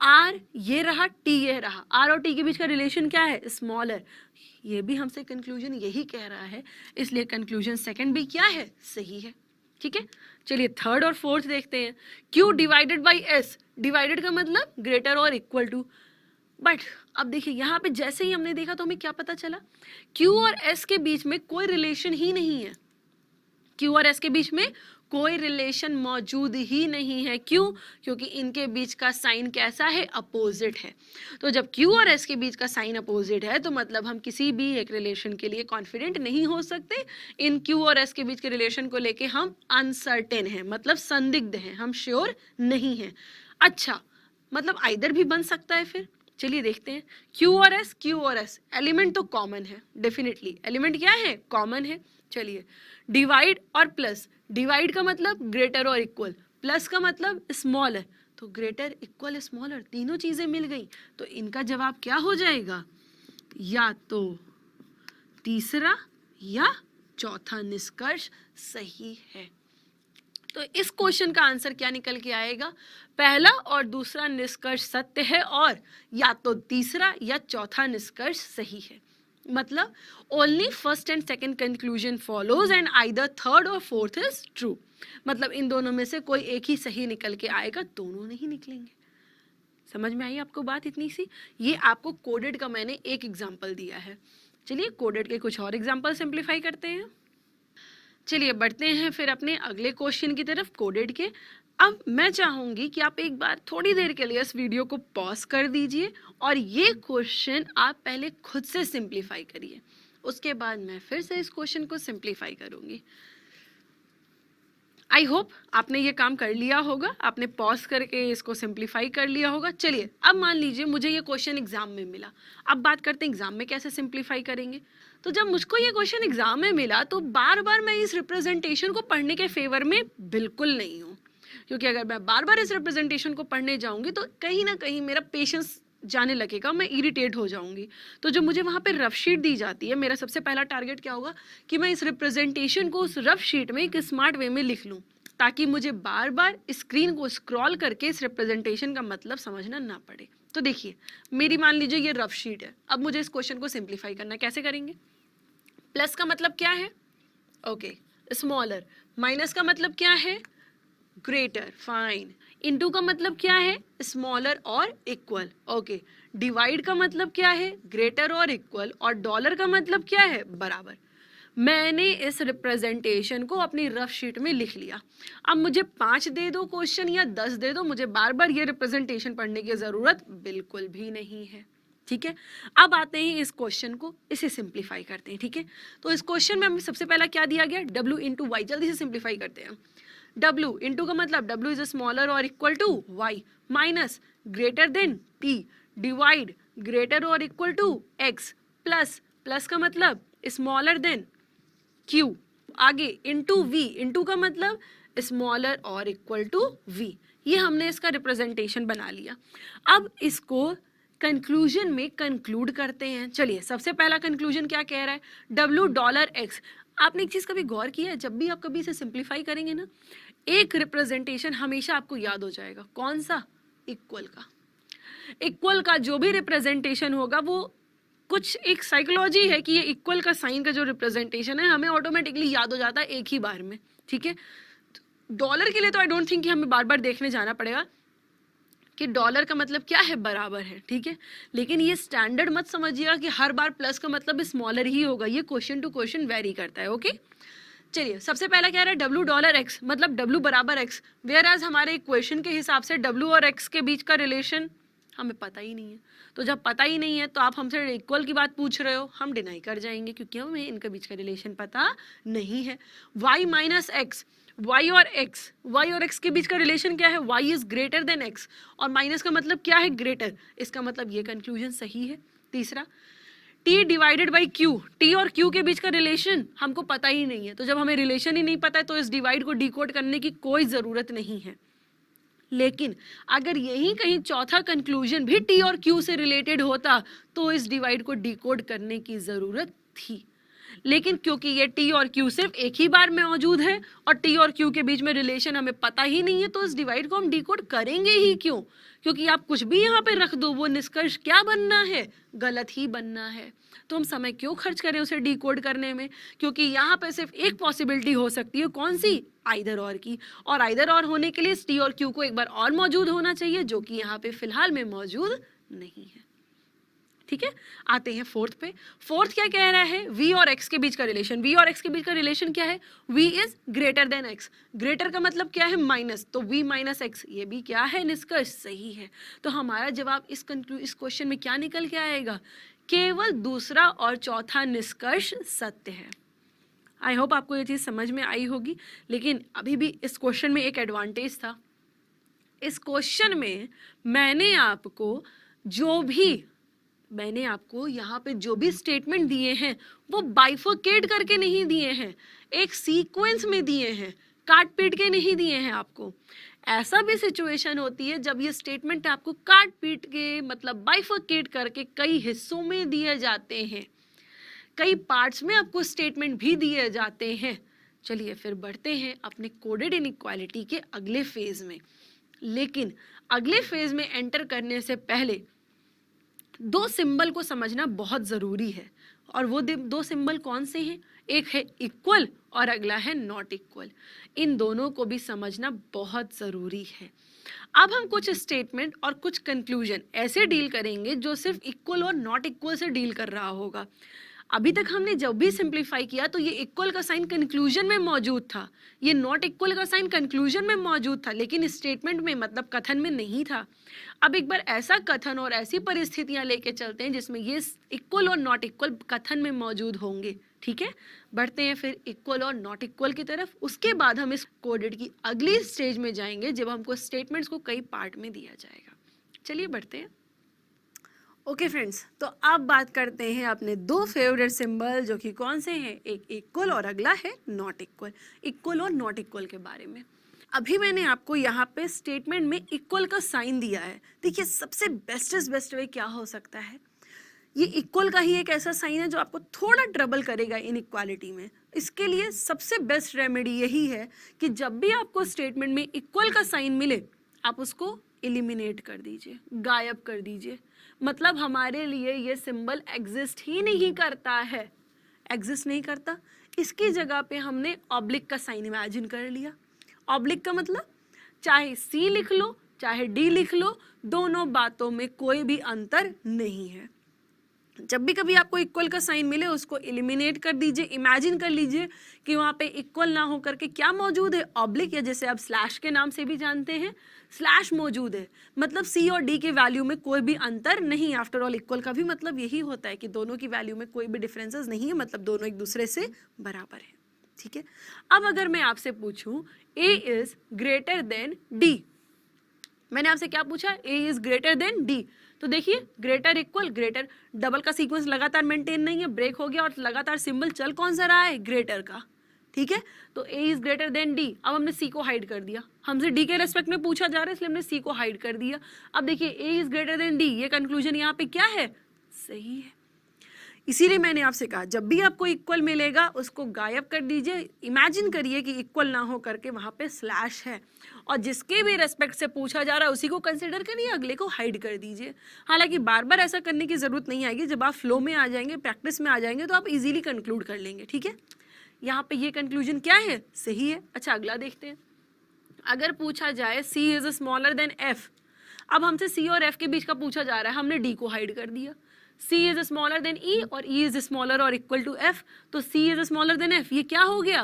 R ये रहा, T ये रहा, R और T के बीच का रिलेशन क्या है, स्मॉलर। ये भी हमसे कंक्लूजन यही कह रहा है, इसलिए कंक्लूजन सेकंड भी क्या है, सही है। ठीक है, चलिए थर्ड और फोर्थ देखते हैं। Q divided by S, divided का मतलब ग्रेटर और इक्वल टू। बट अब देखिए यहाँ पे जैसे ही हमने देखा तो हमें क्या पता चला, Q और S के बीच में कोई रिलेशन ही नहीं है। Q और S के बीच में कोई रिलेशन मौजूद ही नहीं है। क्यों, क्योंकि इनके बीच का साइन कैसा है, अपोजिट है। तो जब Q और S के बीच का साइन अपोजिट है तो मतलब हम किसी भी एक रिलेशन के लिए कॉन्फिडेंट नहीं हो सकते। इन Q और S के बीच के रिलेशन को लेके हम अनसर्टेन हैं, मतलब संदिग्ध हैं, हम श्योर नहीं हैं। अच्छा, मतलब आइदर भी बन सकता है। फिर चलिए देखते हैं। Q और S एलिमेंट तो कॉमन है, डेफिनेटली एलिमेंट क्या है, कॉमन है। चलिए डिवाइड और प्लस, डिवाइड का मतलब ग्रेटर और इक्वल, प्लस का मतलब स्मॉलर, तो ग्रेटर इक्वल स्मॉलर तीनों चीजें मिल गई, तो इनका जवाब क्या हो जाएगा, या तो तीसरा या चौथा निष्कर्ष सही है। तो इस क्वेश्चन का आंसर क्या निकल के आएगा, पहला और दूसरा निष्कर्ष सत्य है और या तो तीसरा या चौथा निष्कर्ष सही है। मतलब only first and second conclusion follows and either third और फोर्थ इज ट्रू। मतलब इन दोनों में से कोई एक ही सही निकल के आएगा, दोनों नहीं निकलेंगे। समझ में आई आपको बात इतनी सी। ये आपको कोडेड का मैंने एक एग्जाम्पल दिया है। चलिए कोडेड के कुछ और एग्जाम्पल सिंप्लीफाई करते हैं। चलिए बढ़ते हैं फिर अपने अगले क्वेश्चन की तरफ, कोडेड के। अब मैं चाहूंगी कि आप एक बार थोड़ी देर के लिए इस वीडियो को पॉज कर दीजिए और ये क्वेश्चन आप पहले खुद से सिंप्लीफाई करिए, उसके बाद मैं फिर से इस क्वेश्चन को सिंप्लीफाई करूंगी। आई होप आपने ये काम कर लिया होगा, आपने पॉज करके इसको सिंप्लीफाई कर लिया होगा। चलिए अब मान लीजिए मुझे ये क्वेश्चन एग्जाम में मिला। अब बात करते हैं एग्जाम में कैसे सिंप्लीफाई करेंगे। तो जब मुझको ये क्वेश्चन एग्जाम में मिला तो बार बार मैं इस रिप्रेजेंटेशन को पढ़ने के फेवर में बिल्कुल नहीं हूँ, क्योंकि अगर मैं बार बार इस रिप्रेजेंटेशन को पढ़ने जाऊंगी तो कहीं ना कहीं मेरा पेशेंस जाने लगेगा, मैं इरिटेट हो जाऊंगी। तो जब मुझे वहाँ पे रफ शीट दी जाती है, मेरा सबसे पहला टारगेट क्या होगा कि मैं इस रिप्रेजेंटेशन को उस रफ शीट में एक स्मार्ट वे में लिख लूँ, ताकि मुझे बार बार स्क्रीन को स्क्रॉल करके इस रिप्रेजेंटेशन का मतलब समझना ना पड़े। तो देखिए मेरी मान लीजिए ये रफ शीट है। अब मुझे इस क्वेश्चन को सिंप्लीफाई करना है, कैसे करेंगे। प्लस का मतलब क्या है, ओके स्मॉलर। माइनस का मतलब क्या है, ग्रेटर, फाइन। इनटू का मतलब क्या है, स्मॉलर और इक्वल, ओके। डिवाइड का मतलब क्या है, ग्रेटर और इक्वल। और डॉलर का मतलब क्या है, बराबर। मैंने इस रिप्रेजेंटेशन को अपनी रफ शीट में लिख लिया। अब मुझे 5 दे दो क्वेश्चन या 10 दे दो, मुझे बार बार ये रिप्रेजेंटेशन पढ़ने की जरूरत बिल्कुल भी नहीं है। ठीक है, अब आते हैं इस क्वेश्चन को, इसे सिंप्लीफाई करते हैं। ठीक है, तो इस क्वेश्चन में हमें सबसे पहला क्या दिया गया, w इंटू वाई। जल्दी से सिंप्लीफाई करते हैं। w इंटू का मतलब w इज स्मॉलर और equal to y minus greater than t divide greater और equal to x plus, plus का मतलब स्मॉलर देन q, आगे इंटू v, इंटू का मतलब स्मॉलर और इक्वल टू v। ये हमने इसका रिप्रेजेंटेशन बना लिया। अब इसको कंक्लूजन में कंक्लूड करते हैं। चलिए, सबसे पहला कंक्लूजन क्या कह रहा है, w$x। आपने एक चीज कभी गौर किया है, जब भी आप कभी इसे सिंप्लीफाई करेंगे ना, एक रिप्रेजेंटेशन हमेशा आपको याद हो जाएगा। कौन सा, इक्वल का। इक्वल का जो भी रिप्रेजेंटेशन होगा वो कुछ एक साइकोलॉजी है कि ये इक्वल का साइन का जो रिप्रेजेंटेशन है हमें ऑटोमेटिकली याद हो जाता है एक ही बार में। ठीक है, डॉलर के लिए तो आई डोंट थिंक कि हमें बार बार देखने जाना पड़ेगा कि डॉलर का मतलब क्या है, बराबर है। ठीक है, लेकिन ये स्टैंडर्ड मत समझिएगा कि हर बार प्लस का मतलब स्मॉलर ही होगा, ये क्वेश्चन टू क्वेश्चन वेरी करता है। ओके, चलिए, सबसे पहला क्या रहा है, w$x मतलब w बराबर x, वेयर एज हमारे इक्वेशन के हिसाब से w और x के बीच का रिलेशन हमें पता ही नहीं है। तो जब पता ही नहीं है तो आप हमसे इक्वल की बात पूछ रहे हो, हम डिनाई कर जाएंगे क्योंकि हमें इनके बीच का रिलेशन पता नहीं है। y माइनस एक्स, y और x के बीच का रिलेशन क्या है, y is greater than x, और माइनस का मतलब क्या है, ग्रेटर। इसका मतलब ये कंक्लूजन सही है। तीसरा, t divided by q, t और q के बीच का रिलेशन हमको पता ही नहीं है। तो जब हमें रिलेशन ही नहीं पता है तो इस डिवाइड को डिकोड करने की कोई ज़रूरत नहीं है। लेकिन अगर यही कहीं चौथा कंक्लूजन भी t और q से रिलेटेड होता तो इस डिवाइड को डिकोड करने की ज़रूरत थी। लेकिन क्योंकि ये t और q सिर्फ एक ही बार में मौजूद है और t और q के बीच में रिलेशन हमें पता ही नहीं है, तो इस डिवाइड को हम डिकोड करेंगे ही क्यों। क्योंकि आप कुछ भी यहाँ पे रख दो, वो निष्कर्ष क्या बनना है, गलत ही बनना है। तो हम समय क्यों खर्च करें उसे डिकोड करने में, क्योंकि यहाँ पे सिर्फ एक पॉसिबिलिटी हो सकती है, कौन सी, आइदर और की। और आइदर और होने के लिए टी और क्यू को एक बार और मौजूद होना चाहिए, जो कि यहाँ पे फिलहाल में मौजूद नहीं है। ठीक है, आते हैं फोर्थ पे। फोर्थ क्या कह रहा है, v और x के बीच का रिलेशन। v और x के बीच का रिलेशन क्या है, v is greater than x। Greater का मतलब क्या है, माइनस, तो v माइनस x, ये भी क्या है, निष्कर्ष सही है। तो हमारा जवाब इस क्वेश्चन में क्या निकल के आएगा, केवल दूसरा और चौथा निष्कर्ष सत्य है। आई होप आपको ये चीज़ समझ में आई होगी। लेकिन अभी भी इस क्वेश्चन में एक एडवांटेज था। इस क्वेश्चन में मैंने आपको यहाँ पे जो भी स्टेटमेंट दिए हैं वो बाइफरकेट करके नहीं दिए हैं, एक सीक्वेंस में दिए हैं, काट पीट के नहीं दिए हैं आपको। ऐसा भी सिचुएशन होती है जब ये स्टेटमेंट आपको काट पीट के मतलब बाइफरकेट करके कई हिस्सों में दिए जाते हैं, कई पार्ट्स में आपको स्टेटमेंट भी दिए जाते हैं। चलिए फिर बढ़ते हैं अपने कोडेड इनइक्वालिटी के अगले फेज में। लेकिन अगले फेज में एंटर करने से पहले दो सिंबल को समझना बहुत ज़रूरी है। और वो दो सिंबल कौन से हैं, एक है इक्वल और अगला है नॉट इक्वल। इन दोनों को भी समझना बहुत ज़रूरी है। अब हम कुछ स्टेटमेंट और कुछ कंक्लूजन ऐसे डील करेंगे जो सिर्फ इक्वल और नॉट इक्वल से डील कर रहा होगा। अभी तक हमने जब भी सिंप्लीफाई किया तो ये इक्वल का साइन कंक्लूजन में मौजूद था, ये नॉट इक्वल का साइन कंक्लूजन में मौजूद था, लेकिन स्टेटमेंट में मतलब कथन में नहीं था। अब एक बार ऐसा कथन और ऐसी परिस्थितियां लेके चलते हैं जिसमें ये इक्वल और नॉट इक्वल कथन में मौजूद होंगे। ठीक है, बढ़ते हैं फिर इक्वल और नॉट इक्वल की तरफ। उसके बाद हम इस कोडेड की अगली स्टेज में जाएंगे जब हमको स्टेटमेंट्स को कई पार्ट में दिया जाएगा। चलिए बढ़ते हैं। ओके फ्रेंड्स, तो अब बात करते हैं अपने दो फेवरेट सिंबल, जो कि कौन से हैं, एक इक्वल और अगला है नॉट इक्वल। इक्वल और नॉट इक्वल के बारे में अभी मैंने आपको यहाँ पे स्टेटमेंट में इक्वल का साइन दिया है। देखिए सबसे बेस्ट वे क्या हो सकता है, ये इक्वल का ही एक ऐसा साइन है जो आपको थोड़ा ट्रबल करेगा इनइक्वालिटी में। इसके लिए सबसे बेस्ट रेमेडी यही है कि जब भी आपको स्टेटमेंट में इक्वल का साइन मिले आप उसको एलिमिनेट कर दीजिए, गायब कर दीजिए। मतलब हमारे लिए ये सिंबल एग्जिस्ट ही नहीं करता है, एग्जिस्ट नहीं करता। इसकी जगह पे हमने ऑब्लिक का साइन इमेजिन कर लिया। ऑब्लिक का मतलब चाहे सी लिख लो चाहे डी लिख लो, दोनों बातों में कोई भी अंतर नहीं है। जब भी कभी आपको इक्वल का साइन मिले उसको एलिमिनेट कर दीजिए, इमेजिन कर लीजिए कि वहाँ पे इक्वल ना हो करके क्या मौजूद है, ऑब्लिक, या जैसे आप स्लैश के नाम से भी जानते हैं, स्लैश मौजूद है। मतलब सी और डी के वैल्यू में कोई भी अंतर नहीं। आफ्टर ऑल इक्वल का भी मतलब यही होता है कि दोनों की वैल्यू में कोई भी डिफरेंसेस नहीं है, मतलब दोनों एक दूसरे से बराबर है। ठीक है, अब अगर मैं आपसे पूछूं ए इज ग्रेटर देन डी, मैंने आपसे क्या पूछा, ए इज ग्रेटर देन डी, तो देखिए ग्रेटर इक्वल ग्रेटर, डबल का सीक्वेंस लगातार मेंटेन नहीं है, ब्रेक हो गया और लगातार सिंबल चल कौन सा रहा है, ग्रेटर का। ठीक है, तो ए इज ग्रेटर देन डी, अब हमने सी को हाइड कर दिया, हमसे डी के रेस्पेक्ट में पूछा जा रहा है इसलिए हमने सी को हाइड कर दिया। अब देखिए ए इज ग्रेटर देन डी, ये कंक्लूजन यहाँ पे क्या है, सही है। इसीलिए मैंने आपसे कहा जब भी आपको इक्वल मिलेगा उसको गायब कर दीजिए, इमेजिन करिए कि इक्वल ना हो करके वहां पे स्लैश है, और जिसके भी रेस्पेक्ट से पूछा जा रहा है उसी को कंसिडर करिए, अगले को हाइड कर दीजिए। हालांकि बार बार ऐसा करने की जरूरत नहीं आएगी, जब आप फ्लो में आ जाएंगे, प्रैक्टिस में आ जाएंगे तो आप इजीली कंक्लूड कर लेंगे। ठीक है, यहाँ पे ये कंक्लूजन क्या है, सही है। अच्छा अगला देखते हैं, अगर पूछा जाए सी इज स्मॉलर देन एफ, अब हमसे सी और एफ के बीच का पूछा जा रहा है, हमने डी को हाइड कर दिया। C is smaller then E और E इज स्मॉलर और इक्वल टू F, तो C is smaller then F, ये क्या हो गया,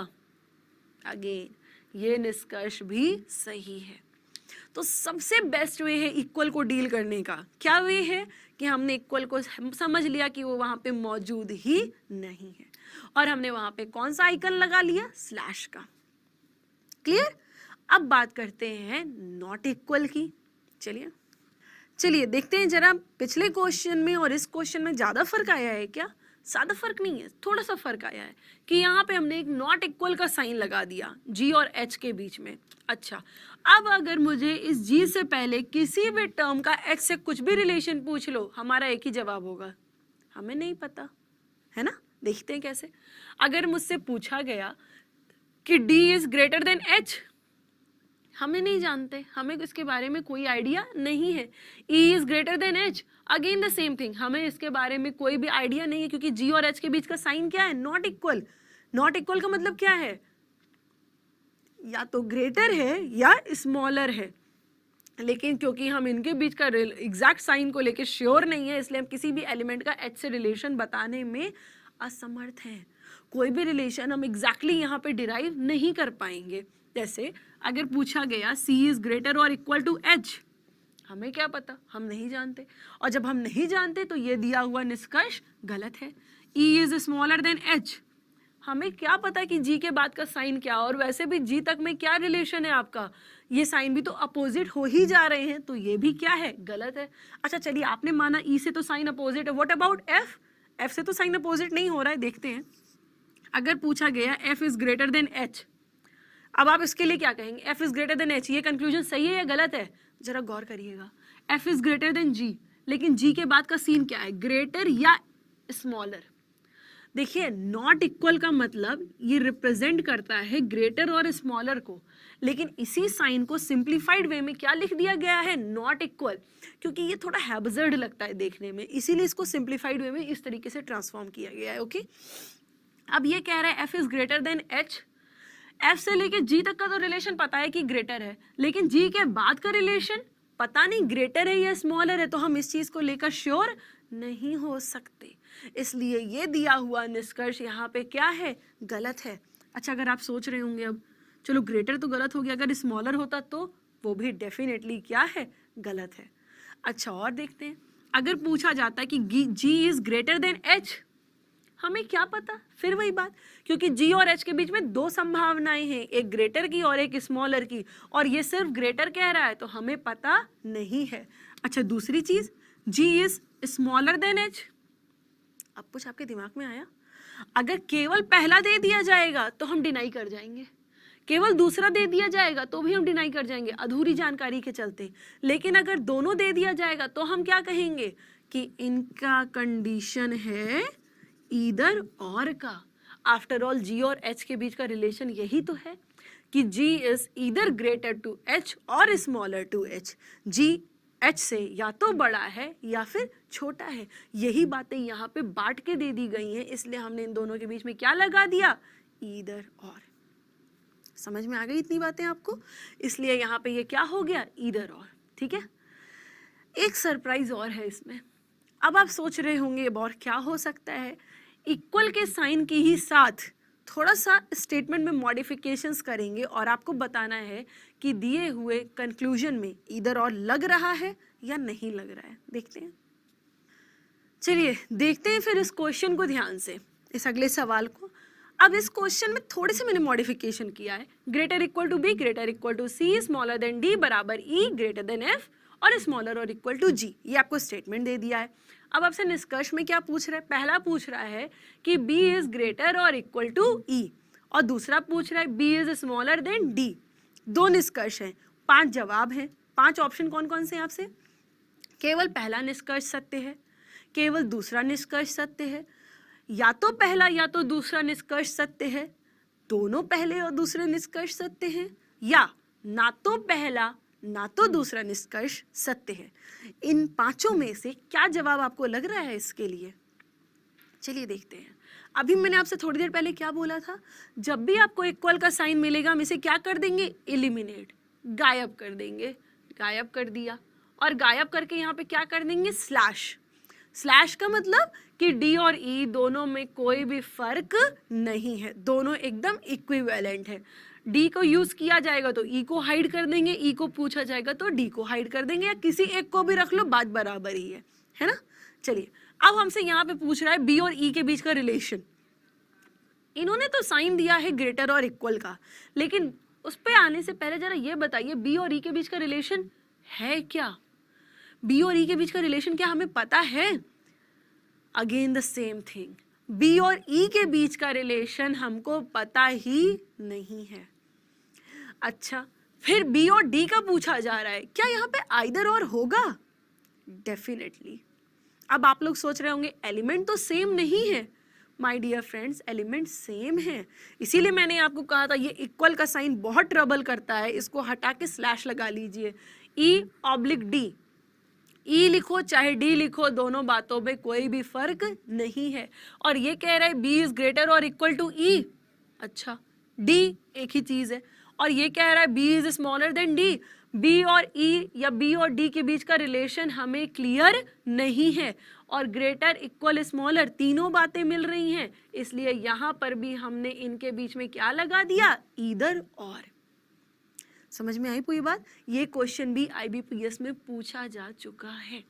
अगेन ये निष्कर्ष भी सही है। तो सबसे बेस्ट वे है इक्वल को डील करने का, क्या वे है कि हमने इक्वल को समझ लिया कि वो वहां पे मौजूद ही नहीं है, और हमने वहां पे कौन सा आइकन लगा लिया, स्लैश का। क्लियर, अब बात करते हैं नॉट इक्वल की। चलिए देखते हैं जरा पिछले क्वेश्चन में और इस क्वेश्चन में ज्यादा फर्क आया है क्या, ज्यादा फर्क नहीं है, थोड़ा सा फर्क आया है कि यहाँ पे हमने एक नॉट इक्वल का साइन लगा दिया जी और एच के बीच में। अच्छा, अब अगर मुझे इस जी से पहले किसी भी टर्म का एच से कुछ भी रिलेशन पूछ लो, हमारा एक ही जवाब होगा, हमें नहीं पता है ना। देखते हैं कैसे, अगर मुझसे पूछा गया कि D is greater than H, हमें नहीं जानते, हमें इसके बारे में कोई आइडिया नहीं है। E is greater than H, again the same thing, हमें इसके बारे में कोई भी आइडिया नहीं है, क्योंकि G और H के बीच का साइन क्या है, नॉट इक्वल। नॉट इक्वल का मतलब क्या है, या तो ग्रेटर है या स्मॉलर है, लेकिन क्योंकि हम इनके बीच का एग्जैक्ट साइन को लेकर श्योर नहीं है, इसलिए हम किसी भी एलिमेंट का H से रिलेशन बताने में असमर्थ हैं। कोई भी रिलेशन हम एग्जैक्टली यहाँ पे डिराइव नहीं कर पाएंगे। जैसे अगर पूछा गया C इज ग्रेटर और इक्वल टू H, हमें क्या पता, हम नहीं जानते, और जब हम नहीं जानते तो ये दिया हुआ निष्कर्ष गलत है। E is smaller then H, हमें क्या पता कि G के बाद का साइन क्या, और वैसे भी G तक में क्या रिलेशन है आपका, ये साइन भी तो अपोजिट हो ही जा रहे हैं, तो ये भी क्या है, गलत है। अच्छा चलिए, आपने माना E से तो साइन अपोजिट है, व्हाट अबाउट F, F से तो साइन अपोजिट नहीं हो रहा है। देखते हैं, अगर पूछा गया F is greater than H, अब आप इसके लिए क्या कहेंगे, F is greater than H, ये कंक्लूजन सही है या गलत है, जरा गौर करिएगा। F is greater than G, लेकिन G के बाद का सीन क्या है, ग्रेटर या स्मॉलर। देखिए नॉट इक्वल का मतलब ये रिप्रेजेंट करता है ग्रेटर और स्मॉलर को, लेकिन इसी साइन को सिंप्लीफाइड वे में क्या लिख दिया गया है, नॉट इक्वल, क्योंकि ये थोड़ा हैबजर्ड लगता है देखने में, इसीलिए इसको सिंप्लीफाइड वे में इस तरीके से ट्रांसफॉर्म किया गया है। ओके, अब ये कह रहा है F is greater than H, F से लेके G तक का तो रिलेशन पता है कि ग्रेटर है, लेकिन G के बाद का रिलेशन पता नहीं ग्रेटर है या स्मॉलर है, तो हम इस चीज को लेकर श्योर नहीं हो सकते, इसलिए ये दिया हुआ निष्कर्ष यहाँ पे क्या है, गलत है। अच्छा, अगर आप सोच रहे होंगे अब चलो ग्रेटर तो गलत हो गया, अगर स्मॉलर होता तो वो भी डेफिनेटली क्या है, गलत है। अच्छा और देखते हैं, अगर पूछा जाता है कि G is greater than H, हमें क्या पता, फिर वही बात, क्योंकि G और H के बीच में दो संभावनाएं हैं, एक ग्रेटर की और एक स्मॉलर की, और ये सिर्फ ग्रेटर कह रहा है तो हमें पता नहीं है। अच्छा दूसरी चीज, G is smaller then H, अब कुछ आपके दिमाग में आया, अगर केवल पहला दे दिया जाएगा तो हम डिनाई कर जाएंगे, केवल दूसरा दे दिया जाएगा तो भी हम डिनाई कर जाएंगे अधूरी जानकारी के चलते, लेकिन अगर दोनों दे दिया जाएगा तो हम क्या कहेंगे कि इनका कंडीशन है ईदर और का। आफ्टर ऑल G और H के बीच का रिलेशन यही तो है कि G is either greater to H और smaller to H, G H से या तो बड़ा है या फिर छोटा है, यही बातें यहाँ पे बांट के दे दी गई हैं, इसलिए हमने इन दोनों के बीच में क्या लगा दिया, ईदर और। समझ में आ गई इतनी बातें आपको, इसलिए यहाँ पे ये क्या हो गया, ईदर और। ठीक है, एक सरप्राइज और है इसमें, अब आप सोच रहे होंगे अब और क्या हो सकता है, इक्वल के साइन के ही साथ थोड़ा सा स्टेटमेंट में मॉडिफिकेशंस करेंगे और आपको बताना है कि दिए हुए कंक्लूजन में इधर और लग रहा है या नहीं लग रहा है। देखते हैं, चलिए देखते हैं फिर इस क्वेश्चन को ध्यान से, इस अगले सवाल को। अब इस क्वेश्चन में थोड़े से मैंने मॉडिफिकेशन किया है, greater equal to B greater equal to C smaller than D बराबर ई ग्रेटर देन एफ और स्मॉलर और इक्वल टू जी, ये आपको स्टेटमेंट दे दिया है। अब आपसे निष्कर्ष में क्या पूछ रहा है, पहला पूछ रहा है कि b इज ग्रेटर और इक्वल टू e और दूसरा पूछ रहा है b is smaller then d। दो निष्कर्ष हैं, 5 जवाब हैं, 5 ऑप्शन कौन कौन से हैं आपसे, केवल पहला निष्कर्ष सत्य है, केवल दूसरा निष्कर्ष सत्य है, या तो पहला या तो दूसरा निष्कर्ष सत्य है, दोनों पहले और दूसरे निष्कर्ष सत्य हैं, या ना तो पहला ना तो दूसरा निष्कर्ष सत्य है। इन पांचों में से क्या जवाब आपको लग रहा है इसके लिए, चलिए देखते हैं। अभी मैंने आपसे थोड़ी देर पहले क्या बोला था, जब भी आपको इक्वल का साइन मिलेगा हम इसे क्या कर देंगे, एलिमिनेट, गायब कर देंगे, गायब कर दिया। और गायब करके यहाँ पे क्या कर देंगे, स्लैश। स्लैश का मतलब कि डी और ई दोनों में कोई भी फर्क नहीं है, दोनों एकदम इक्विवेलेंट है। डी को यूज किया जाएगा तो ई को हाइड कर देंगे, ई को पूछा जाएगा तो डी को हाइड कर देंगे, या किसी एक को भी रख लो, बात बराबर ही है ना। चलिए अब हमसे यहाँ पे पूछ रहा है बी और ई के बीच का रिलेशन। इन्होंने तो साइन दिया है ग्रेटर और इक्वल का, लेकिन उस पे आने से पहले जरा ये बताइए बी और ई के बीच का रिलेशन है क्या, बी और ई के बीच का रिलेशन क्या हमें पता है। Again the same thing, B और ई के बीच का रिलेशन हमको पता ही नहीं है। अच्छा फिर बी और डी का पूछा जा रहा है, क्या यहाँ पे आइदर और होगा, डेफिनेटली। अब आप लोग सोच रहे होंगे एलिमेंट तो सेम नहीं है, my dear friends element same है, इसीलिए मैंने आपको कहा था ये इक्वल का साइन बहुत ट्रबल करता है, इसको हटा के स्लैश लगा लीजिए, ई ऑब्लिक डी, ई लिखो चाहे डी लिखो, दोनों बातों में कोई भी फर्क नहीं है। और ये कह रहा है बी इज ग्रेटर और इक्वल टू ई, अच्छा डी एक ही चीज है, और ये कह रहा है B is smaller than D, B और ई या बी और डी के बीच का रिलेशन हमें क्लियर नहीं है, और ग्रेटर इक्वल स्मॉलर तीनों बातें मिल रही हैं, इसलिए यहाँ पर भी हमने इनके बीच में क्या लगा दिया, ईदर और। समझ में आई पूरी बात, ये क्वेश्चन भी IBPS में पूछा जा चुका है।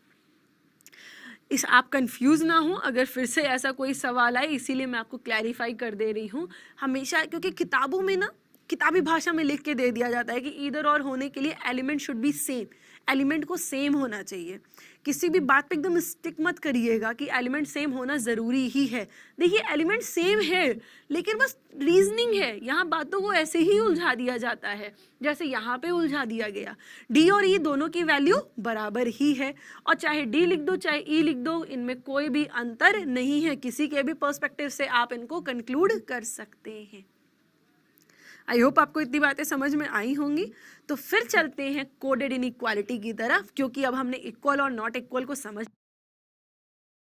इस आप कंफ्यूज ना हो अगर फिर से ऐसा कोई सवाल आए, इसीलिए मैं आपको क्लैरिफाई कर दे रही हूँ हमेशा, क्योंकि किताबों में ना किताबी भाषा में लिख के दे दिया जाता है कि इधर और होने के लिए element should be same, element को सेम होना चाहिए। किसी भी बात पे एकदम स्टिक मत करिएगा कि एलिमेंट सेम होना ज़रूरी ही है। देखिए एलिमेंट सेम है लेकिन बस रीजनिंग है, यहाँ बातों को ऐसे ही उलझा दिया जाता है जैसे यहाँ पे उलझा दिया गया। डी और ई दोनों की वैल्यू बराबर ही है, और चाहे डी लिख दो चाहे ई लिख दो, इनमें कोई भी अंतर नहीं है, किसी के भी पर्सपेक्टिव से आप इनको कंक्लूड कर सकते हैं। आई होप आपको इतनी बातें समझ में आई होंगी। तो फिर चलते हैं कोडेड इनइक्वालिटी की तरफ, क्योंकि अब हमने इक्वल और नॉट इक्वल को समझ